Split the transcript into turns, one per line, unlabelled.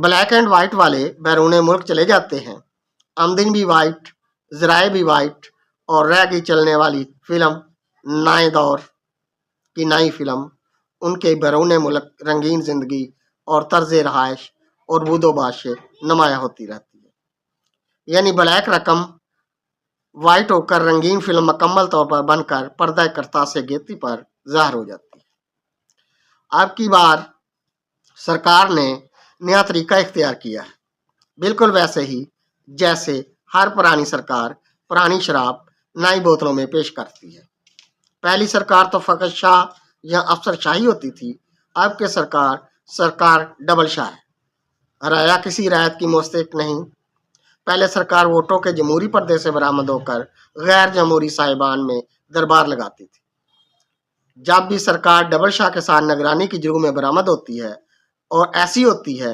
Black and white والے بیرون ملک چلے جاتے ہیں، آمدنی بھی وائٹ، ذرائع بھی وائٹ، اور رہ گئی چلنے والی فلم نئے دور کی نئی فلم، ان کے بیرون ملک رنگین زندگی اور طرز رہائش اور بود و باش سے نمایاں ہوتی رہتی ہے۔ یعنی بلیک رقم وائٹ ہو کر رنگین فلم مکمل طور پر بن کر پردہ کرتاس گیتی پر ظاہر ہو جاتی ہے۔ اب کی بار سرکار نے نیا طریقہ اختیار کیا ہے، بالکل ویسے ہی جیسے ہر پرانی سرکار پرانی شراب نئی بوتلوں میں پیش کرتی ہے۔ پہلی سرکار تو فقط شاہ یا افسر شاہی ہوتی تھی، اب کے سرکار ڈبل شاہ ہے، رعایا کسی رعایت کی مستحق نہیں۔ پہلے سرکار ووٹوں کے جمہوری پردے سے برآمد ہو کر غیر جمہوری صاحبان میں دربار لگاتی تھی۔ جب بھی سرکار ڈبل شاہ کے ساتھ نگرانی کی جرم میں برآمد ہوتی ہے اور ایسی ہوتی ہے